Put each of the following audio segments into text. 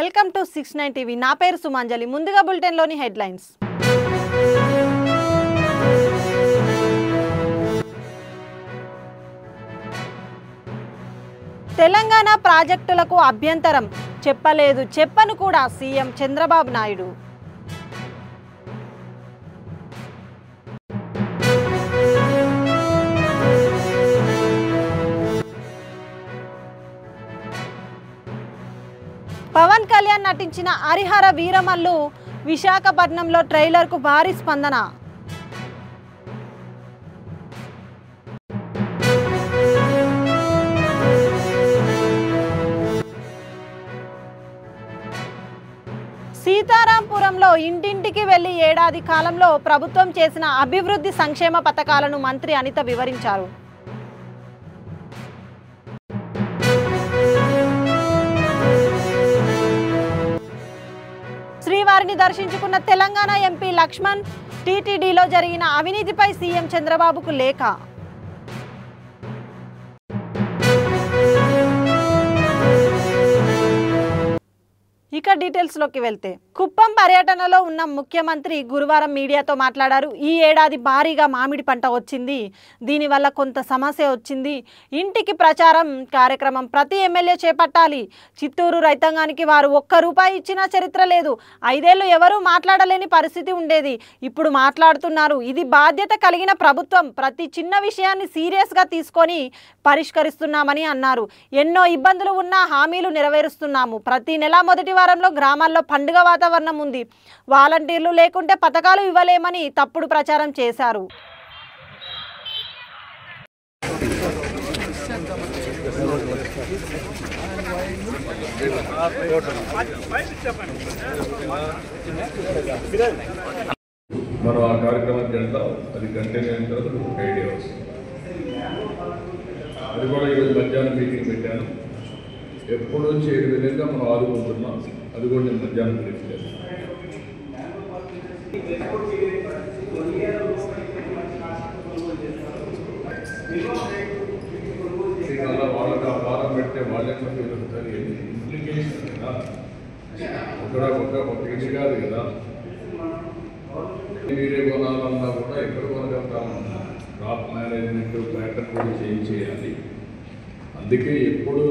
Welcome to 69 TV. నా పేరు సుమాంజలి. ముందుగా బులెటిన్లోని హెడ్లైన్స్. తెలంగాణ ప్రాజెక్టులకు అభ్యంతరం చెప్పలేదు, చెప్పను కూడా సీఎం చంద్రబాబు నాయుడు. పవన్ కళ్యాణ్ నటించిన హరిహర వీరమల్లు విశాఖపట్నంలో ట్రైలర్కు భారీ స్పందన. సీతారాంపురంలో ఇంటింటికి వెళ్లి ఏడాది కాలంలో ప్రభుత్వం చేసిన అభివృద్ధి సంక్షేమ పథకాలను మంత్రి అనిత వివరించారు. శ్రీవారిని దర్శించుకున్న తెలంగాణ ఎంపీ లక్ష్మణ్. టీటీడీలో జరిగిన అవినీతిపై సీఎం చంద్రబాబుకు లేఖ. ఇక డీటెయిల్స్లోకి వెళ్తే, కుప్పం పర్యటనలో ఉన్న ముఖ్యమంత్రి గురువారం మీడియాతో మాట్లాడారు. ఈ ఏడాది భారీగా మామిడి పంట వచ్చింది, దీనివల్ల కొంత సమస్య వచ్చింది. ఇంటికి ప్రచారం కార్యక్రమం ప్రతి ఎమ్మెల్యే చేపట్టాలి. చిత్తూరు రైతాంగానికి వారు ₹1 ఇచ్చిన చరిత్ర లేదు. 5 ఏళ్లు ఎవరూ మాట్లాడలేని పరిస్థితి ఉండేది, ఇప్పుడు మాట్లాడుతున్నారు. ఇది బాధ్యత కలిగిన ప్రభుత్వం. ప్రతి చిన్న విషయాన్ని సీరియస్గా తీసుకొని పరిష్కరిస్తున్నామని అన్నారు. ఎన్నో ఇబ్బందులు ఉన్నా హామీలు నెరవేరుస్తున్నాము. ప్రతి నెల మొదటి వారంలో గ్రామాల్లో పండుగ వాతావరణం ఉంది. వాలంటీర్లు లేకుంటే పథకాలు ఇవ్వలేమని తప్పుడు ప్రచారం చేశారు. మనం ఆ కార్యక్రమానికి వెళ్తాం. అది కంటిన్యూ అయిన తర్వాత ఐడియా వస్తుంది. అది కూడా ఈరోజు మధ్యాహ్నం మీటింగ్ పెట్టాను. ఎప్పుడు చేయని విధంగా మనం ఆదుకుంటున్నాం. అది కూడా నేను మధ్యాహ్నం బ్రీఫ్ చేస్తాను. దీనివల్ల వాళ్ళకి ఆ భారం పెడితే వాళ్ళెట్లా పెరుగుతారు, ఇంప్లికేషన్ కదా. ఒక ఇల్లు కాదు కదా, మీరే కొనాలన్నా కూడా ఎక్కడ కొనగలుగుతాము. క్రాప్ మేనేజ్మెంట్ ప్యాటర్న్ కూడా చేయాలి. అందుకే ఎప్పుడు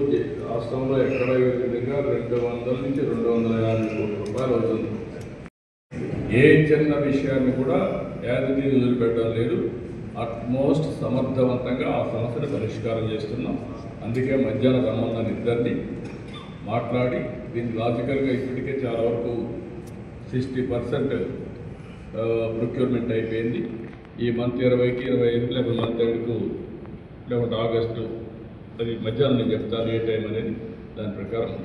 రాష్ట్రంలో ఎక్కడ విధంగా 200 నుంచి 250 కోట్ల రూపాయలు అవుతుంది. ఏ చిన్న విషయాన్ని కూడా యాదిని వదిలిపెట్టడం లేదు. అట్మోస్ట్ సమర్థవంతంగా ఆ సమస్యను పరిష్కారం చేస్తున్నాం. అందుకే మధ్యాహ్నం రమ్మన్నాను ఇద్దరిని మాట్లాడి దీన్ని లాజికల్గా ఇప్పటికే చాలా వరకు 60% ప్రొక్యూర్మెంట్ అయిపోయింది. ఈ మంత్ 20కి 25 లేకపోతే మంత్ ఎండ్కు లేకపోతే ఆగస్టు, అది మధ్యాహ్నం నేను చెప్తాను ఏ టైం అనేది. దాని ప్రకారం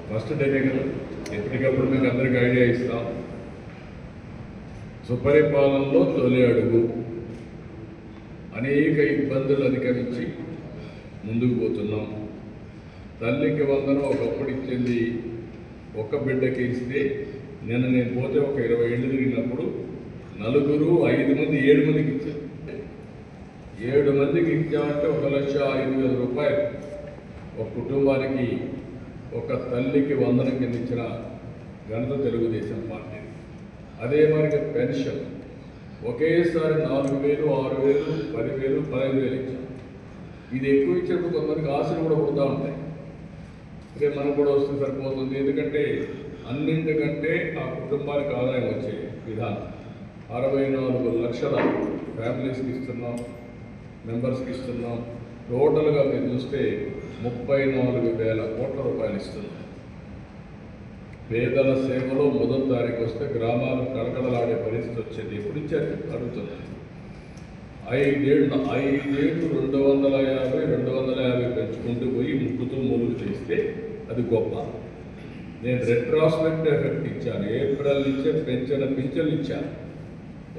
ఫస్ట్ డేనే కదా, ఎప్పటికప్పుడు మీకు అందరికీ ఐడియా ఇస్తాం. సుపరిపాలనలో తొలి అడుగు. అనేక ఇబ్బందులు అధిగమించి ముందుకు పోతున్నాం. తల్లికి వందనం ఒకప్పుడు ఇచ్చింది ఒక్క బిడ్డకి ఇస్తే, నేను పోతే ఒక 20 ఏళ్ళు తిరిగినప్పుడు 4, 5 మంది 7 మందికి ఇచ్చారు. 7 మందికి ఇచ్చామంటే ₹1,05,000 ఒక కుటుంబానికి, ఒక తల్లికి వందనం కింద ఇచ్చిన ఘనత తెలుగుదేశం పార్టీ. అదే మరి పెన్షన్ ఒకేసారి 4,000, 6,000, 10,000, 15,000 ఇచ్చాం. ఇది ఎక్కువ ఇచ్చినప్పుడు కొంతమందికి ఆశలు కూడా పుడుతూ ఉంటాయి. అదే మనకు కూడా వస్తే సరిపోతుంది. ఎందుకంటే అన్నింటికంటే ఆ కుటుంబానికి ఆదాయం వచ్చే విధానం 64 లక్షల ఫ్యామిలీస్కి ఇస్తున్నాం, మెంబర్స్కి ఇస్తున్నాం. టోటల్గా మీరు చూస్తే 34,000 కోట్ల రూపాయలు ఇస్తున్నాం. పేదల సేవలో మొదటి తారీఖు వస్తే గ్రామాలు కడకడలాడే పరిస్థితి వచ్చేది. ఎప్పుడు ఇచ్చారు అడుగుతున్నాను. 5 ఏళ్ళు 250 పెంచుకుంటూ పోయి ముక్కుతూ మూలుగు చేస్తే అది గొప్ప. నేను రెట్రాస్పెక్ట్ ఎఫెక్ట్ ఇచ్చాను. ఏప్రిల్ నుంచే పింఛన్లు ఇచ్చాను.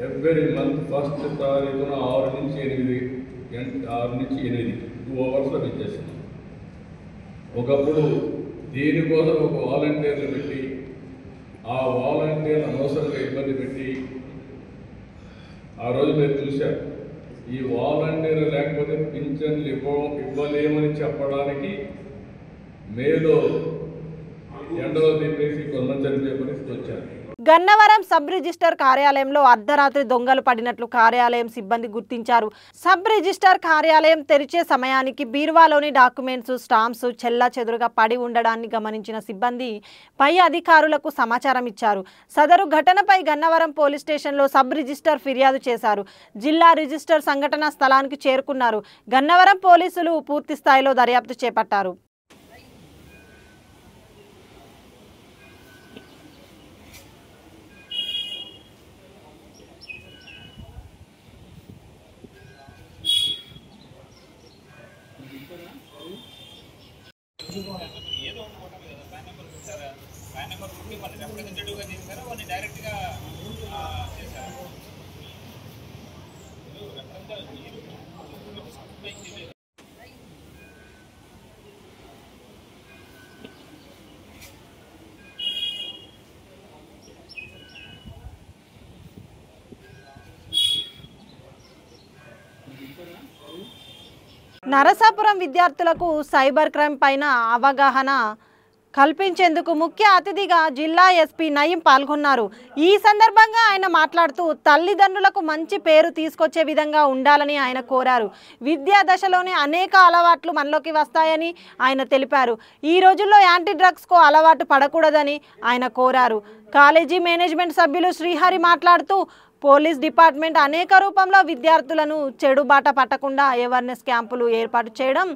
ఎవ్రీ మంత్ ఫస్ట్ తారీఖున 6 నుంచి 8 2 అవర్స్లో ఇచ్చేస్తున్నాం. ఒకప్పుడు దీనికోసం ఒక వాలంటీర్లు పెట్టి, ఆ వాలంటీర్లు అనవసరంగా ఇబ్బంది పెట్టి, ఆ రోజు మీరు చూశారు ఈ వాలంటీర్ లేకపోతే పింఛన్ పింఛన్లు ఇవ్వలేమని చెప్పడానికి మేలో ఎండలో తిప్పేసి కొందరు చనిపోయే పరిస్థితి వచ్చారు. గన్నవరం సబ్ రిజిస్టర్ కార్యాలయంలో అర్ధరాత్రి దొంగలు పడినట్లు కార్యాలయం సిబ్బంది గుర్తించారు. సబ్ రిజిస్టర్ కార్యాలయం తెరిచే సమయానికి బీరువాలోని డాక్యుమెంట్స్, స్టాంప్స్ చెల్లాచెదురుగా పడి ఉండడాన్ని గమనించిన సిబ్బంది పై అధికారులకు సమాచారం ఇచ్చారు. సదరు ఘటనపై గన్నవరం పోలీస్ స్టేషన్లో సబ్ రిజిస్టర్ ఫిర్యాదు చేశారు. జిల్లా రిజిస్టర్ సంఘటనా స్థలానికి చేరుకున్నారు. గన్నవరం పోలీసులు పూర్తి స్థాయిలో దర్యాప్తు చేపట్టారు. నరసాపురం విద్యార్థులకు సైబర్ క్రైమ్ పైన అవగాహన కల్పించేందుకు ముఖ్య అతిథిగా జిల్లా ఎస్పీ నయీం పాల్గొన్నారు. ఈ సందర్భంగా ఆయన మాట్లాడుతూ తల్లిదండ్రులకు మంచి పేరు తీసుకొచ్చే విధంగా ఉండాలని ఆయన కోరారు. విద్యా దశలోనే అనేక అలవాట్లు మనలోకి వస్తాయని ఆయన తెలిపారు. ఈ రోజుల్లో యాంటీ డ్రగ్స్కు అలవాటు పడకూడదని ఆయన కోరారు. కాలేజీ మేనేజ్మెంట్ సభ్యులు శ్రీహరి మాట్లాడుతూ పోలీస్ డిపార్ట్మెంట్ అనేక రూపంలో విద్యార్థులను చెడు బాట పట్టకుండా అవేర్నెస్ క్యాంపులు ఏర్పాటు చేయడం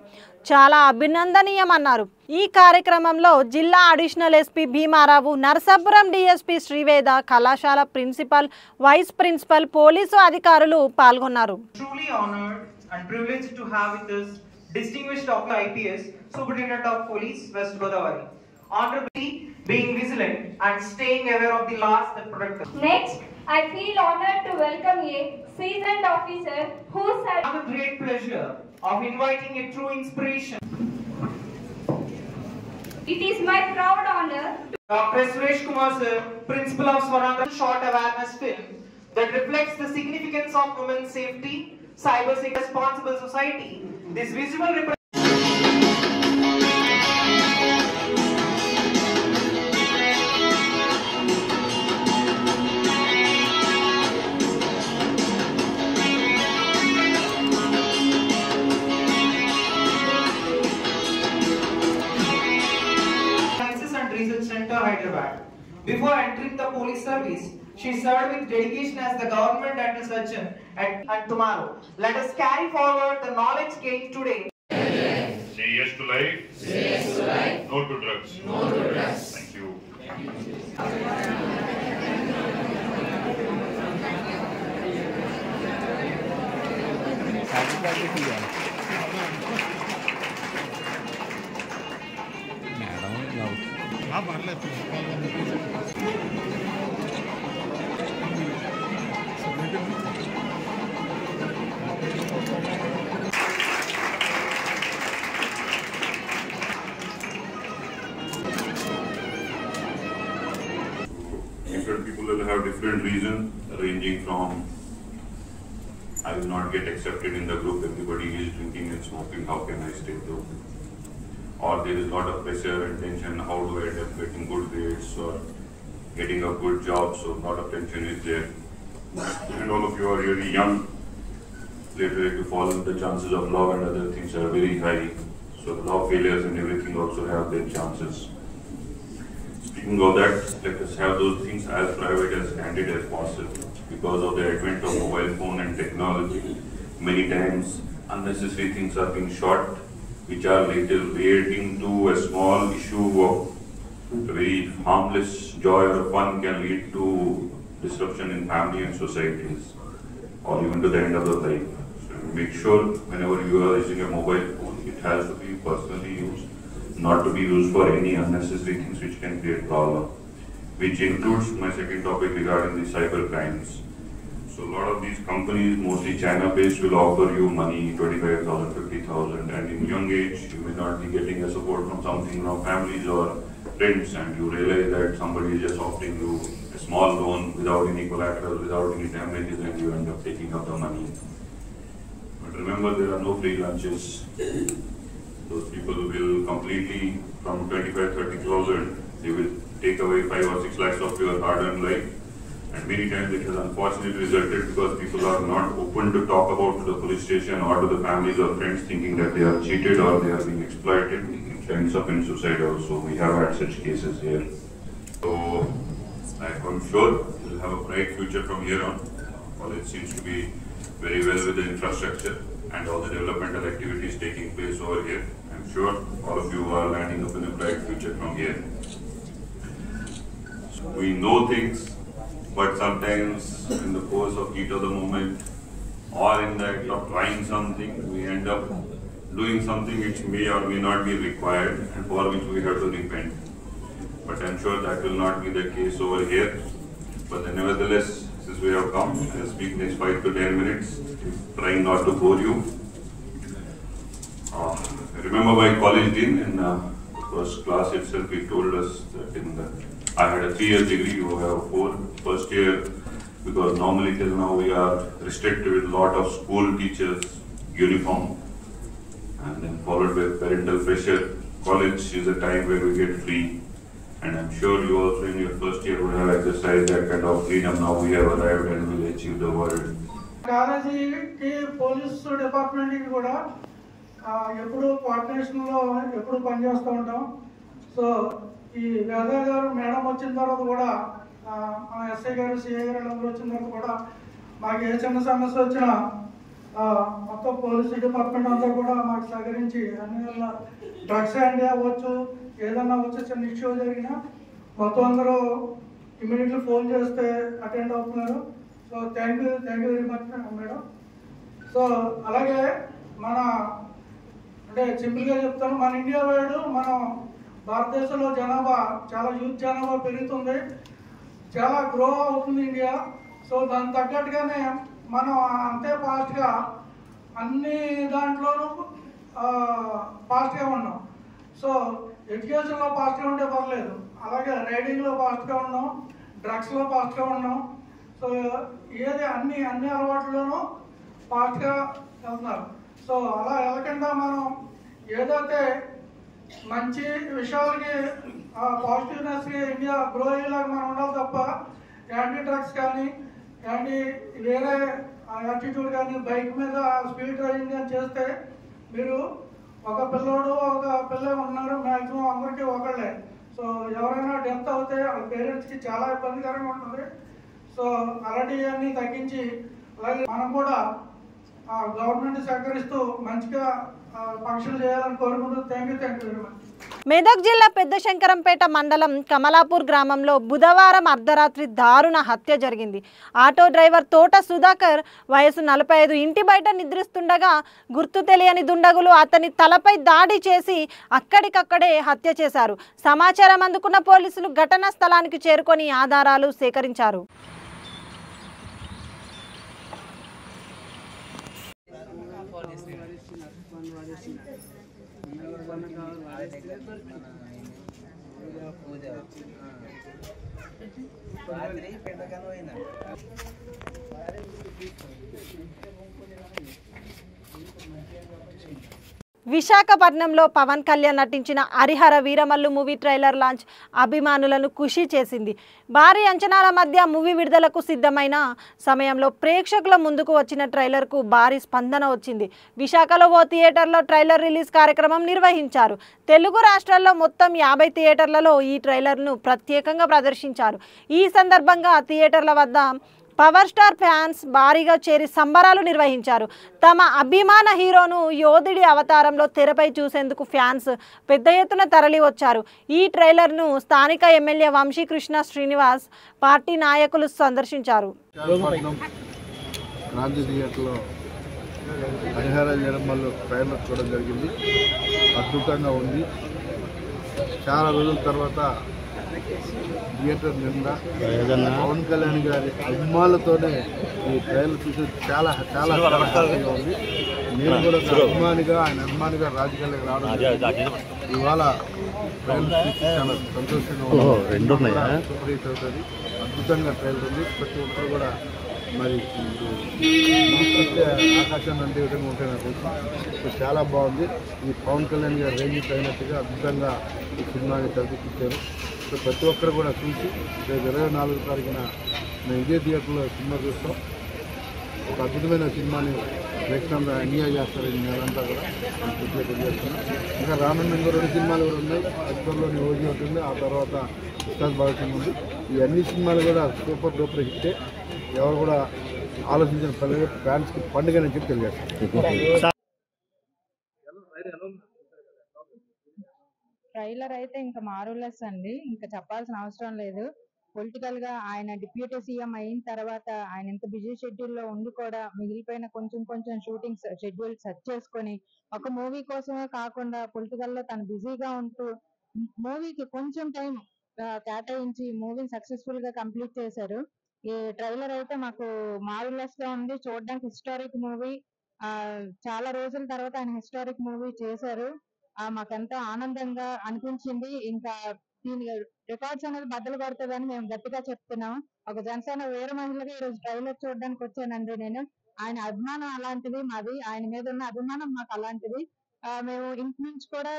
చాలా అభినందనీయమన్నారు. ఈ కార్యక్రమంలో జిల్లా additional SP Bhimarao, Narasapuram DSP Sri Veda, కళాశాల ప్రిన్సిపల్, వైస్ ప్రిన్సిపల్, పోలీసు అధికారులు పాల్గొన్నారు. Honorably being vigilant and staying aware of the laws that protect us. Next, I feel honored to welcome a seasoned officer who has I have the great pleasure of inviting a true inspiration. It is my proud honor to Dr. Suresh Kumar sir, Principal of Swarnakar, short awareness film that reflects the significance of women's safety, cyber responsible society. This visual Research Center, Hyderabad. Before entering the police service, she served with dedication as the government dental surgeon and tomorrow. Let us carry forward the knowledge gained today. Say yes to life. Say yes to life. No to drugs. No to drugs. Thank you. Different people will have different reasons, ranging from I will not get accepted in the group, everybody is drinking and smoking, how can I stay though? Or there is a lot of pressure and tension, how do I end up getting good grades or getting a good job, so a lot of tension is there. And all of you are really young, later if you fall, the chances of love and other things are very high, so love failures and everything also have their chances. Speaking of that, let us have those things as private as candid as possible. Because of the advent of mobile phone and technology, many times unnecessary things are being shot, which are later leading to a small issue of a very harmless joy or fun can lead to disruption in family and societies, or even to the end of the life. So make sure whenever you are using a mobile phone, it has to be personally used, not to be used for any unnecessary things which can create problem, which includes my second topic regarding the cyber crimes. So a lot of these companies, mostly China-based, will offer you money, 25,000, 50,000, and in young age, you may not be getting a support from something from families or friends, and you realize that somebody is just offering you a small loan without any collateral, without any damages, and you end up taking up the money. But remember, there are no free lunches. Those people will completely, from 25-30,000, they will take away 5 or 6 lakhs of your hard-earned life. And many times it has unfortunately resulted because people are not open to talk about to the police station or to the families or friends, thinking that they are cheated or they are being exploited. It ends up in suicide also. We have had such cases here. So I'm sure we'll have a bright future from here on. College seems to be very well with the infrastructure and all the developmental activities taking place over here. I'm sure all of you are landing up in a bright future from here. So we know things, but sometimes in the course of heat of the moment or in the act of trying something, we end up doing something which may or may not be required and for which we have to repent. But I'm sure that will not be the case over here. But then nevertheless, since we have come, I'll speak next 5 to 10 minutes, trying not to bore you. I remember my college dean in the first class itself, he told us that I had a 3-year degree, you have 4. First year, because normally till now we are restricted with a lot of school teachers, uniform, and then followed by parental pressure. College is a time where we get free. And I'm sure you also in your first year would have exercised that kind of freedom. Now we have arrived and will achieve the world. కాలేజీకి police డిపార్ట్మెంట్కి కూడా ఎప్పుడు కోఆర్డినేషన్లో ఎప్పుడు పనిచేస్తూ ఉంటాం. So ఈ వేద గారు మేడం వచ్చిన తర్వాత కూడా మన ఎస్ఐ గారు సిఐ గారు అందరూ వచ్చిన తర్వాత కూడా మాకు ఏ చిన్న సమస్య వచ్చినా మొత్తం పోలీస్ డిపార్ట్మెంట్ అంతా కూడా మాకు సహకరించి అన్ని వల్ల డ్రగ్స్ హ్యాండ్ అవ్వచ్చు, ఏదన్నా వచ్చి చిన్న ఇష్యూ జరిగినా మొత్తం అందరూ ఇమీడియట్లీ ఫోన్ చేస్తే అటెండ్ అవుతున్నారు. So thank you very much madam. So అలాగే మన అంటే సింపుల్గా చెప్తాను, మన ఇండియా వైడ్ మనం భారతదేశంలో జనాభా చాలా యూత్ జనాభా పెరుగుతుంది, చాలా గ్రో అవుతుంది ఇండియా. సో దానికి తగ్గట్టుగానే మనం అంతే ఫాస్ట్గా అన్ని దాంట్లోనూ ఫాస్ట్గా ఉన్నాం. సో ఎడ్యుకేషన్లో ఫాస్ట్గా ఉంటే పర్లేదు, అలాగే రైడింగ్లో ఫాస్ట్గా ఉన్నాం, డ్రగ్స్లో ఫాస్ట్గా ఉన్నాం. సో ఏది అన్ని అలవాట్లోనూ ఫాస్ట్గా వెళ్తున్నారు. సో అలా వెళ్ళకుండా మనం ఏదైతే మంచి విషయాలకి పాజిటివ్నెస్కి ఇండియా గ్రో అయ్యేలాగా మనం ఉండాలి తప్ప యాంటీ డ్రగ్స్ కానీ యాంటీ వేరే యాటిట్యూడ్ కానీ బైక్ మీద స్పీడ్ డ్రైవింగ్ కానీ చేస్తే మీరు ఒక పిల్లోడు ఒక పిల్ల ఉన్నారు, మ్యాక్సిమం అందరికీ ఒకళ్ళే. సో ఎవరైనా డెత్ అవుతే వాళ్ళ పేరెంట్స్కి చాలా ఇబ్బందికరంగా ఉంటుంది. సో అలాంటివన్నీ తగ్గించి అలాగే మనం కూడా గవర్నమెంట్ సహకరిస్తూ మంచిగా ఫంక్షన్ చేయాలని కోరుకుంటూ thank you very much. Medak జిల్లా పెద్ద శంకరంపేట మండలం కమలాపూర్ గ్రామంలో బుధవారం అర్ధరాత్రి దారుణ హత్య జరిగింది. ఆటో డ్రైవర్ తోట సుధాకర్ వయసు 45 ఇంటి బయట నిద్రిస్తుండగా గుర్తు తెలియని దుండగులు అతని తలపై దాడి చేసి అక్కడికక్కడే హత్య చేశారు. సమాచారం అందుకున్న పోలీసులు ఘటనా స్థలానికి చేరుకొని ఆధారాలు సేకరించారు. విశాఖపట్నంలో పవన్ కళ్యాణ్ నటించిన Harihara Veeramallu movie trailer launch అభిమానులను ఖుషి చేసింది. భారీ అంచనాల మధ్య మూవీ విడుదలకు సిద్ధమైన సమయంలో ప్రేక్షకుల ముందుకు వచ్చిన ట్రైలర్కు భారీ స్పందన వచ్చింది. విశాఖలో ఓ థియేటర్లో ట్రైలర్ రిలీజ్ కార్యక్రమం నిర్వహించారు. తెలుగు రాష్ట్రాల్లో మొత్తం 50 థియేటర్లలో ఈ ట్రైలర్ను ప్రత్యేకంగా ప్రదర్శించారు. ఈ సందర్భంగా థియేటర్ల వద్ద పవర్ స్టార్ ఫ్యాన్స్ భారీగా చేరి సంబరాలు నిర్వహించారు. తమ అభిమాన హీరోను యోధుడి అవతారంలో తెరపై చూసేందుకు ఫ్యాన్స్ పెద్ద ఎత్తున తరలి వచ్చారు. ఈ ట్రైలర్ను స్థానిక ఎమ్మెల్యే వంశీకృష్ణ శ్రీనివాస్ పార్టీ నాయకులు సందర్శించారు. హరిహర వీరమల్లు ట్రైలర్ చూడడం జరిగింది. అద్భుతంగా ఉంది. చాలా రోజుల తర్వాత థియేటర్ నిండా పవన్ కళ్యాణ్ గారి అభిమానులతోనే ఈ ట్రైలర్ చూసి చాలా చాలా హ్యాపీగా ఉంది. నేను కూడా అభిమానిగా రాజకీయాలకు రావడం ఇవాళ ట్రైలర్ చాలా సంతోషంగా ఉంది. సూపర్ హిట్ అవుతుంది. అద్భుతంగా ట్రైలర్ ఉంది. ప్రతి ఒక్కరు కూడా మరి ఆకాశాన్ని అంటే విధంగా ఉంటాయి నాకు చాలా బాగుంది. ఈ పవన్ కళ్యాణ్ గారు రేంజ్ తగినట్టుగా అద్భుతంగా ఈ సినిమాని తెరకెక్కించారు. సో ప్రతి ఒక్కరు కూడా చూసి రేపు 24వ తారీఖున మేము ఇదే థియేటర్లో సినిమా చూస్తాం. ఒక అద్భుతమైన సినిమాని ప్రేక్షకులు ఎంజాయ్ చేస్తారని నేనంతా కూడా మనం పూర్తిగా తెలియజేస్తున్నాం. ఇంకా రానున్న ఇంకో 2 సినిమాలు కూడా ఉన్నాయి. అక్టోబర్లోని ఓజీ ఉంటుంది, ఆ తర్వాత ఉస్తాద్ భగత్ సింగ్ ఉంది. ఈ అన్ని సినిమాలు కూడా సూపర్ డూపర్ హిట్టే. ఎవరు కూడా ఆలోచించిన పనులు ఫ్యాన్స్కి పండుగ అని చెప్పి తెలియజేస్తారు. ట్రైలర్ అయితే ఇంకా మారులెస్ అండి, ఇంకా చెప్పాల్సిన అవసరం లేదు. పొలిటికల్ గా ఆయన డిప్యూటీ సీఎం అయిన తర్వాత ఆయన ఎంత బిజీ షెడ్యూల్ లో ఉండి కూడా మిగిలిపోయిన కొంచెం షూటింగ్ షెడ్యూల్ సెట్ చేసుకొని ఒక మూవీ కోసమే కాకుండా పొలిటికల్ లో తను బిజీగా ఉంటూ మూవీకి కొంచెం టైం కేటాయించి మూవీని సక్సెస్ఫుల్ గా కంప్లీట్ చేశారు. ఈ ట్రైలర్ అయితే మాకు మారులెస్ గా ఉంది, చూడడానికి హిస్టారిక్ మూవీ. చాలా రోజుల తర్వాత ఆయన హిస్టారిక్ మూవీ చేశారు. మాకెంతో ఆనందంగా అనిపించింది. ఇంకా దీని రికార్డ్స్ అనేది బద్దలు కొడుతుందని మేము గట్టిగా చెప్తున్నాం. ఒక జనసేన వీర మహిళగా ఈ రోజు ట్రైలర్ చూడడానికి వచ్చానండి నేను. ఆయన అభిమానం అలాంటిది మాది, ఆయన మీద ఉన్న అభిమానం మాకు అలాంటిది. మేము ఇంటి నుంచి కూడా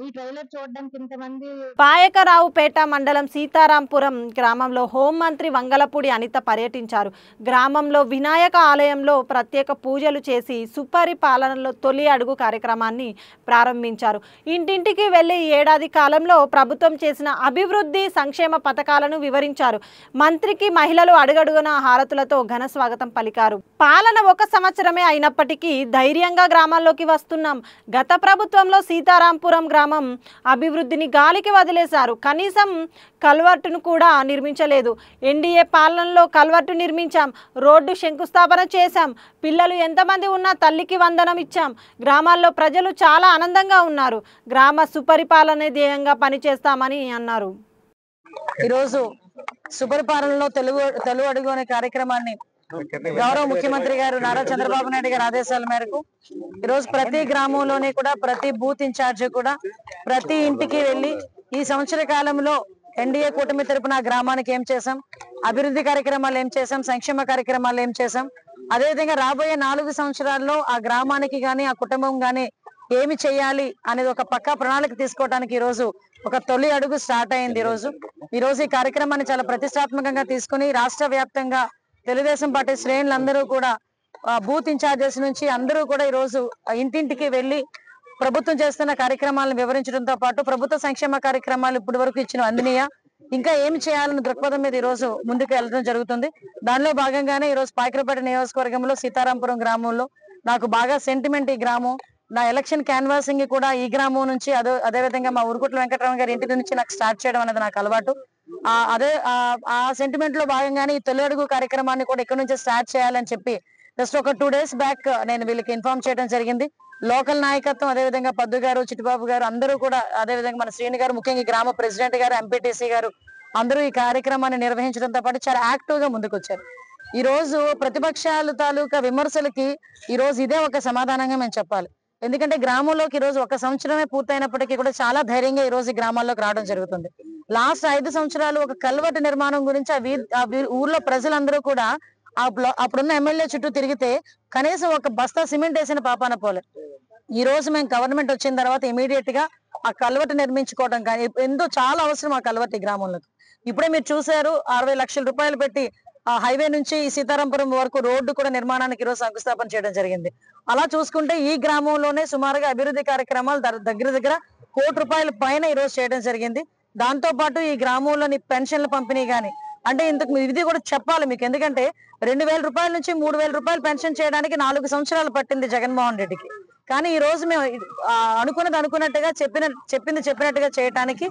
ఈ ట్రైలర్ చూడడానికి ఇంతమంది. పాయకరావుపేట మండలం సీతారాంపురం గ్రామంలో హోంమంత్రి వంగలపూడి అనిత పర్యటించారు. గ్రామంలో వినాయక ఆలయంలో ప్రత్యేక పూజలు చేసి సుపరిపాలనలో తొలి అడుగు కార్యక్రమాన్ని ప్రారంభించారు. ఇంటింటికి వెళ్లి ఏడాది కాలంలో ప్రభుత్వం చేసిన అభివృద్ధి సంక్షేమ పథకాలను వివరించారు. మంత్రికి మహిళలు అడుగడుగున హారతులతో ఘన స్వాగతం పలికారు. పాలన 1 సంవత్సరమే అయినప్పటికీ ధైర్యంగా గ్రామాల్లోకి వస్తున్నాం. గత ప్రభుత్వంలో సీతారాంపురం గ్రామం అభివృద్ధిని గాలికి వదిలేశారు. కనీసం కల్వర్టును కూడా నిర్మించలేదు. ఎన్డీఏ పాలనలో కల్వర్టు నిర్మించాం, రోడ్డు శంకుస్థాపన చేశాం. పిల్లలు ఎంతమంది ఉన్నా తల్లికి వందనం ఇచ్చాం. గ్రామాల్లో ప్రజలు చాలా ఆనందంగా ఉన్నారు. గ్రామ సుపరిపాలన ధ్యేయంగా పనిచేస్తామని అన్నారు. ఈరోజు సుపరిపాలనలో తెలుగు అడుగు అనే కార్యక్రమాన్ని గౌరవ ముఖ్యమంత్రి గారు నారా చంద్రబాబు నాయుడు గారి ఆదేశాల మేరకు ఈరోజు ప్రతి గ్రామంలోనే కూడా ప్రతి బూత్ ఇన్ఛార్జ్ కూడా ప్రతి ఇంటికి వెళ్లి ఈ సంవత్సర కాలంలో ఎన్డీఏ కూటమి తరపున గ్రామానికి ఏం చేశాం, అభివృద్ధి కార్యక్రమాలు ఏం చేశాం, సంక్షేమ కార్యక్రమాలు ఏం చేశాం, అదేవిధంగా రాబోయే 4 సంవత్సరాల్లో ఆ గ్రామానికి గాని ఆ కుటుంబం గాని ఏమి చేయాలి అనేది ఒక పక్కా ప్రణాళిక తీసుకోవడానికి ఈ రోజు ఒక తొలి అడుగు స్టార్ట్ అయింది. ఈ రోజు ఈ కార్యక్రమాన్ని చాలా ప్రతిష్టాత్మకంగా తీసుకుని రాష్ట్ర వ్యాప్తంగా తెలుగుదేశం పార్టీ శ్రేణులందరూ కూడా బూత్ ఇన్ఛార్జెస్ నుంచి అందరూ కూడా ఈ రోజు ఇంటింటికి వెళ్లి ప్రభుత్వం చేస్తున్న కార్యక్రమాలను వివరించడంతో పాటు ప్రభుత్వ సంక్షేమ కార్యక్రమాలు ఇప్పటి వరకు ఇచ్చిన అందినీయ ఇంకా ఏమి చేయాలని దృక్పథం మీద ఈ రోజు ముందుకు వెళ్ళడం జరుగుతుంది. దానిలో భాగంగానే ఈ రోజు పాయకరావుపేట నియోజకవర్గంలో సీతారాంపురం గ్రామంలో నాకు బాగా సెంటిమెంట్ ఈ గ్రామం. నా ఎలక్షన్ క్యాన్వాసింగ్ కూడా ఈ గ్రామం నుంచి అదేవిధంగా మా ఉరుకుట్ల వెంకటరామ గారి ఇంటి నుంచి నాకు స్టార్ట్ చేయడం అనేది నాకు అలవాటు. ఆ సెంటిమెంట్ లో భాగంగానే ఈ తొలి అడుగు కార్యక్రమాన్ని కూడా ఇక్కడ నుంచి స్టార్ట్ చేయాలని చెప్పి జస్ట్ ఒక 2 days బ్యాక్ నేను వీళ్ళకి ఇన్ఫార్మ్ చేయడం జరిగింది. లోకల్ నాయకత్వం అదేవిధంగా పద్దు గారు, చిట్టుబాబు గారు అందరూ కూడా, అదేవిధంగా మన శ్రీని గారు, ముఖ్యంగా గ్రామ ప్రెసిడెంట్ గారు, ఎంపీటీసీ గారు అందరూ ఈ కార్యక్రమాన్ని నిర్వహించడంతో పాటు చాలా యాక్టివ్ గా ముందుకు వచ్చారు. ఈ రోజు ప్రతిపక్షాల తాలూకా విమర్శలకి ఈ రోజు ఇదే ఒక సమాధానంగా మేము చెప్పాలి. ఎందుకంటే గ్రామంలోకి ఈ రోజు 1 సంవత్సరమే పూర్తయినప్పటికీ కూడా చాలా ధైర్యంగా ఈ రోజు ఈ గ్రామాల్లోకి రావడం జరుగుతుంది. లాస్ట్ 5 సంవత్సరాలు ఒక కల్వర్టు నిర్మాణం గురించి ఆ ఊర్లో ప్రజలందరూ కూడా అప్పుడున్న ఎమ్మెల్యే చుట్టూ తిరిగితే కనీసం ఒక బస్తా సిమెంట్ వేసిన పాపాన పోలే. ఈ రోజు మేము గవర్నమెంట్ వచ్చిన తర్వాత ఇమీడియట్ గా ఆ కల్వర్టు నిర్మించుకోవడం కానీ ఎంతో చాలా అవసరం ఆ కల్వర్టు ఈ గ్రామంలోకి. ఇప్పుడే మీరు చూసారు 60 లక్షల రూపాయలు పెట్టి ఆ హైవే నుంచి సీతారాంపురం వరకు రోడ్డు కూడా నిర్మాణానికి ఈరోజు శంకుస్థాపన చేయడం జరిగింది. అలా చూసుకుంటే ఈ గ్రామంలోనే సుమారుగా అభివృద్ధి కార్యక్రమాలు దగ్గర దగ్గర ₹1 కోటి పైన ఈ రోజు చేయడం జరిగింది. దాంతో పాటు ఈ గ్రామంలోని పెన్షన్ల పంపిణీ గాని అంటే ఇంతకు ఇది కూడా చెప్పాలి మీకు, ఎందుకంటే ₹2,000 నుంచి ₹3,000 పెన్షన్ చేయడానికి 4 సంవత్సరాలు పట్టింది జగన్మోహన్ రెడ్డికి. కానీ ఈ రోజు మేము అనుకున్నట్టుగా చెప్పింది చెప్పినట్టుగా చేయడానికి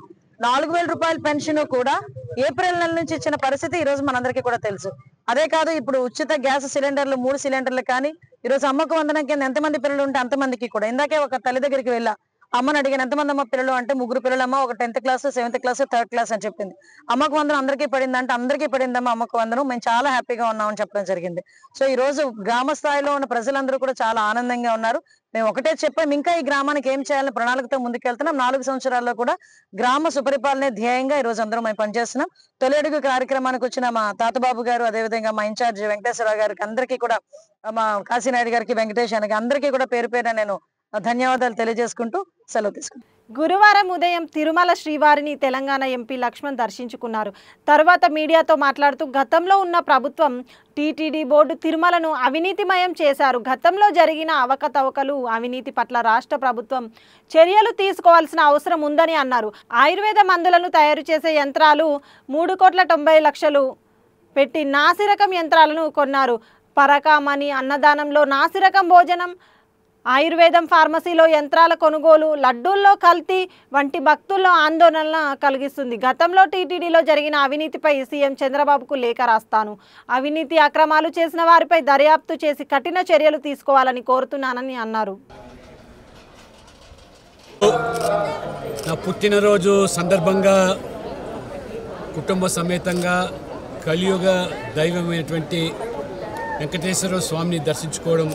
₹4,000 పెన్షన్ కూడా ఏప్రిల్ నెల నుంచి ఇచ్చిన పరిస్థితి ఈ రోజు మనందరికీ కూడా తెలుసు. అదే కాదు, ఇప్పుడు ఉచిత గ్యాస్ సిలిండర్లు 3 సిలిండర్లు కానీ ఈ రోజు అమ్మకు వందనం కింద ఎంతమంది పిల్లలు ఉంటే అంతమందికి కూడా. ఇందాకే ఒక తల్లి దగ్గరికి వెళ్ళా, అమ్మని అడిగాను ఎంతమంది అమ్మ పిల్లలు అంటే 3 పిల్లలమ్మ, ఒక 10th class, 7th class, 3rd class అని చెప్పింది. అమ్మకు వందనం అందరికీ పడింది అంటే అందరికీ పడిందమ్మా అమ్మకు వందనం, మేము చాలా హ్యాపీగా ఉన్నామని చెప్పడం జరిగింది. సో ఈ రోజు గ్రామ స్థాయిలో ఉన్న ప్రజలందరూ కూడా చాలా ఆనందంగా ఉన్నారు. మేము ఒకటే చెప్పాం, ఇంకా ఈ గ్రామానికి ఏం చేయాలని ప్రణాళికతో ముందుకెళ్తున్నాం. 4 సంవత్సరాల్లో కూడా గ్రామ సుపరిపాలనే ధ్యేయంగా ఈ రోజు అందరం మేము పనిచేస్తున్నాం. తొలి అడుగు కార్యక్రమానికి వచ్చిన మా తాతబాబు గారు, అదేవిధంగా మా ఇన్ఛార్జ్ వెంకటేశ్వరరావు గారికి, అందరికీ కూడా మా కాశీనాయుడు గారికి, వెంకటేష్ గారికి అందరికీ కూడా పేరు పేరున నేను ధన్యవాదాలు తెలియజేసుకుంటూ సెలవు తీసుకుంటాను. గురువారం ఉదయం తిరుమల శ్రీవారిని తెలంగాణ ఎంపీ లక్ష్మణ్ దర్శించుకున్నారు. తర్వాత మీడియాతో మాట్లాడుతూ గతంలో ఉన్న ప్రభుత్వం టీటీడీ బోర్డు తిరుమలను అవినీతిమయం చేశారు. గతంలో జరిగిన అవకతవకలు, అవినీతి పట్ల రాష్ట్ర ప్రభుత్వం చర్యలు తీసుకోవాల్సిన అవసరం ఉందని అన్నారు. ఆయుర్వేద మందులను తయారు చేసే యంత్రాలు 3,90,00,000 పెట్టి నాసిరకం యంత్రాలను కొన్నారు. పరకామణి అన్నదానంలో నాసిరకం భోజనం, ఆయుర్వేదం ఫార్మసీలో యంత్రాల కొనుగోలు, లడ్డూల్లో కల్తీ వంటి భక్తుల్లో ఆందోళన కలిగిస్తుంది. గతంలో టీటీడీలో జరిగిన అవినీతిపై సీఎం చంద్రబాబుకు లేఖ రాస్తాను. అవినీతి అక్రమాలు చేసిన వారిపై దర్యాప్తు చేసి కఠిన చర్యలు తీసుకోవాలని కోరుతున్నానని అన్నారు. నా పుట్టినరోజు సందర్భంగా కుటుంబ సమేతంగా కలియుగ దైవమైనటువంటి వెంకటేశ్వర స్వామిని దర్శించుకోవడం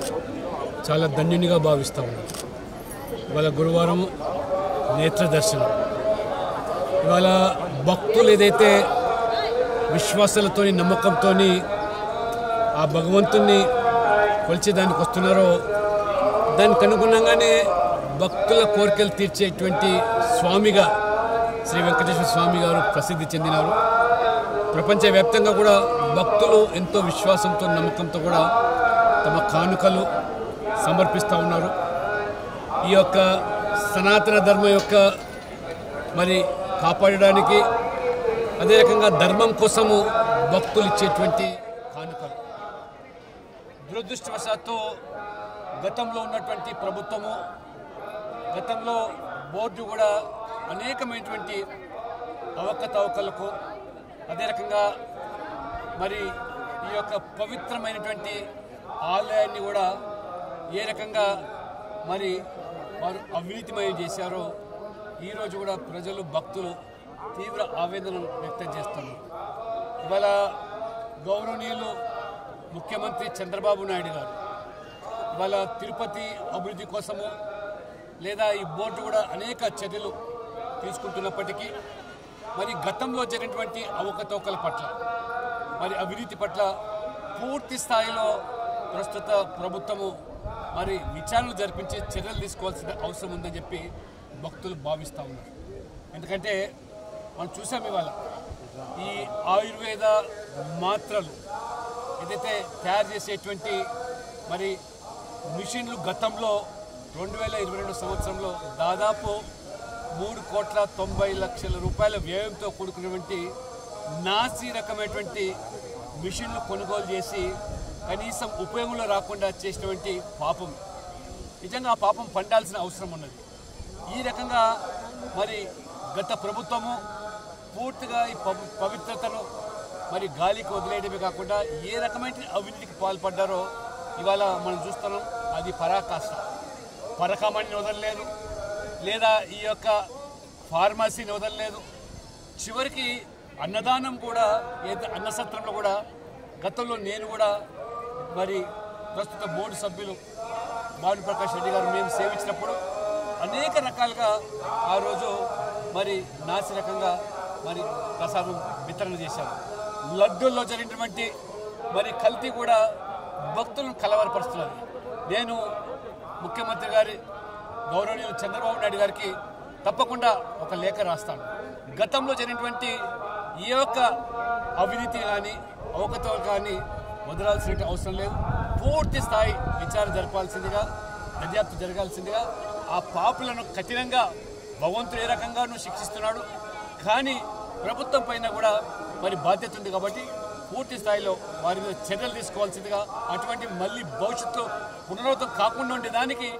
చాలా ధన్యునిగా భావిస్తూ ఉన్నాను. ఇవాళ గురువారం నేత్ర దర్శనం. ఇవాళ భక్తులు ఏదైతే విశ్వాసాలతో, నమ్మకంతో ఆ భగవంతుణ్ణి కొలిచేదానికి వస్తున్నారో దానికి అనుగుణంగానే భక్తుల కోరికలు తీర్చేటువంటి స్వామిగా శ్రీ వెంకటేశ్వర స్వామి గారు ప్రసిద్ధి చెందినారు. ప్రపంచవ్యాప్తంగా కూడా భక్తులు ఎంతో విశ్వాసంతో, నమ్మకంతో కూడా తమ కానుకలు సమర్పిస్తూ ఉన్నారు. ఈ యొక్క సనాతన ధర్మం యొక్క మరి కాపాడడానికి, అదే రకంగా ధర్మం కోసము భక్తులు ఇచ్చేటువంటి కానుకలు. దురదృష్టవశాత్తు గతంలో ఉన్నటువంటి ప్రభుత్వము, గతంలో బోర్డు కూడా అనేకమైనటువంటి అవకతవకలకు, అదే రకంగా మరి ఈ యొక్క పవిత్రమైనటువంటి ఆలయాన్ని కూడా ఏ రకంగా మరి వారు అవినీతిమయం చేశారో ఈరోజు కూడా ప్రజలు, భక్తులు తీవ్ర ఆవేదన వ్యక్తం చేస్తున్నారు. ఇవాళ గౌరవనీయులు ముఖ్యమంత్రి చంద్రబాబు నాయుడు గారు ఇవాళ తిరుపతి అభివృద్ధి కోసము లేదా ఈ బోర్డు కూడా అనేక చర్యలు తీసుకుంటున్నప్పటికీ మరి గతంలో జరిగినటువంటి అవకతవకల పట్ల, మరి అవినీతి పట్ల పూర్తి స్థాయిలో ప్రస్తుత ప్రభుత్వము మరి విచారణలు జరిపించి చర్యలు తీసుకోవాల్సిన అవసరం ఉందని చెప్పి భక్తులు భావిస్తూ ఉన్నారు. ఎందుకంటే మనం చూసాం ఇవాళ ఈ ఆయుర్వేద మాత్రలు ఏదైతే తయారు చేసేటువంటి మరి మిషన్లు గతంలో 2022 సంవత్సరంలో దాదాపు 3,90,00,000 రూపాయల వ్యయంతో కూడుకున్నటువంటి నాసి రకమైనటువంటి మిషన్లు కొనుగోలు చేసి కనీసం ఉపయోగంలో రాకుండా చేసినటువంటి పాపం. నిజంగా ఆ పాపం పండాల్సిన అవసరం ఉన్నది. ఈ రకంగా మరి గత ప్రభుత్వము పూర్తిగా ఈ పవిత్రతను మరి గాలికి వదిలేయడమే కాకుండా ఏ రకమైన అవినీతికి పాల్పడ్డారో ఇవాళ మనం చూస్తున్నాం. అది పరాకాష్ట. పరకామణిని వదలలేదు, లేదా ఈ యొక్క ఫార్మసీని వదలలేదు. చివరికి అన్నదానం కూడా, ఏదైతే అన్నసత్రంలో కూడా గతంలో నేను కూడా మరి ప్రస్తుత బోర్డు సభ్యులు భానుప్రకాష్ రెడ్డి గారు మేము సేవించినప్పుడు అనేక రకాలుగా ఆ రోజు మరి నాసిరకంగా మరి ప్రసాదం వితరణ చేశారు. లడ్డూల్లో జరిగినటువంటి మరి కల్తీ కూడా భక్తులను కలవరపరుస్తున్నది. నేను ముఖ్యమంత్రి గారి గౌరవనీయులు చంద్రబాబు నాయుడు గారికి తప్పకుండా ఒక లేఖ రాస్తాను. గతంలో జరిగినటువంటి ఏ ఒక్క అవినీతి కానీ అవకతవకలు కానీ వదలాల్సిన అవసరం లేదు. పూర్తి స్థాయి విచారణ జరపాల్సిందిగా, దర్యాప్తు జరగాల్సిందిగా, ఆ పాపులను కఠినంగా భగవంతుడు ఏ రకంగానూ శిక్షిస్తున్నాడు. కానీ ప్రభుత్వం పైన కూడా మరి బాధ్యత ఉంది కాబట్టి పూర్తి స్థాయిలో వారి మీద చర్యలు తీసుకోవాల్సిందిగా, అటువంటి మళ్ళీ భవిష్యత్తు పునరావృతం కాకుండా ఉండేదానికి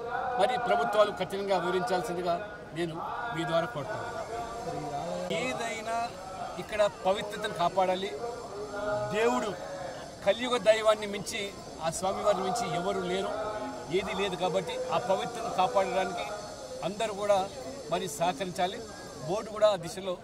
మరి ప్రభుత్వాలు కఠినంగా వివరించాల్సిందిగా నేను మీ ద్వారా కోరుతాను. ఏదైనా ఇక్కడ పవిత్రతను కాపాడాలి. దేవుడు కలియుగ దైవాన్ని మించి, ఆ స్వామివారిని మించి ఎవరు లేరు, ఏది లేదు. కాబట్టి ఆ పవిత్రతను కాపాడడానికి అందరూ కూడా మరి సహకరించాలి. బోర్డు కూడా ఆ దిశలో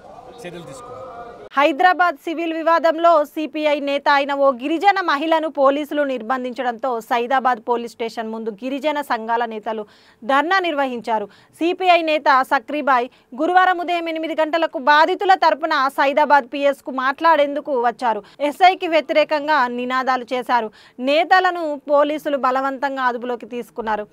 చర్యలు తీసుకోవాలి. హైదరాబాద్ సివిల్ వివాదంలో సిపిఐ నేత అయిన ఓ గిరిజన మహిళను పోలీసులు నిర్బంధించడంతో సైదాబాద్ పోలీస్ స్టేషన్ ముందు గిరిజన సంఘాల నేతలు ధర్నా నిర్వహించారు. సిపిఐ నేత సక్రీబాయ్ గురువారం ఉదయం 8 గంటలకు బాధితుల తరపున సైదాబాద్ పిఎస్కు మాట్లాడేందుకు వచ్చారు. ఎస్ఐకి వ్యతిరేకంగా నినాదాలు చేశారు. నేతలను పోలీసులు బలవంతంగా అదుపులోకి తీసుకున్నారు.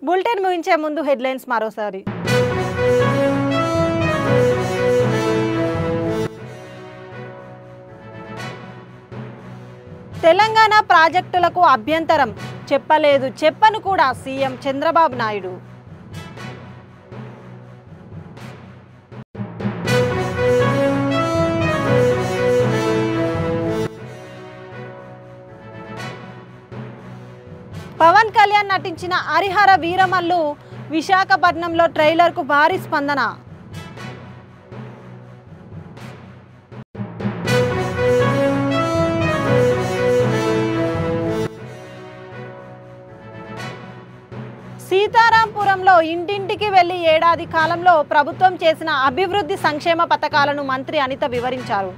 బులెటిన్ ముగించే ముందు హెడ్లైన్స్ మరోసారి. తెలంగాణ ప్రాజెక్టులకు అభ్యంతరం చెప్పలేదు, చెప్పను కూడా సీఎం చంద్రబాబు నాయుడు. పవన్ కళ్యాణ్ నటించిన హరిహర వీరమల్లు విశాఖపట్నంలో ట్రైలర్కు భారీ స్పందన. సీతారాంపురంలో ఇంటింటికి వెళ్లి ఏడాది కాలంలో ప్రభుత్వం చేసిన అభివృద్ధి సంక్షేమ పథకాలను మంత్రి అనిత వివరించారు.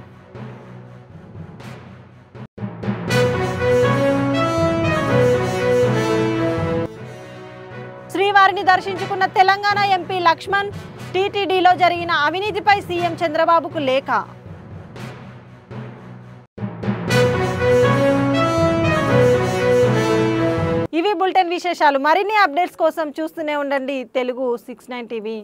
శ్రీవారిని దర్శించుకున్న తెలంగాణ ఎంపీ లక్ష్మణ్, టీటీడీలో జరిగిన అవినీతిపై సీఎం చంద్రబాబుకు లేఖ. ఇవి బులెటిన్ విశేషాలు. మరిన్ని అప్డేట్స్ కోసం చూస్తూనే ఉండండి తెలుగు 69 టీవీ.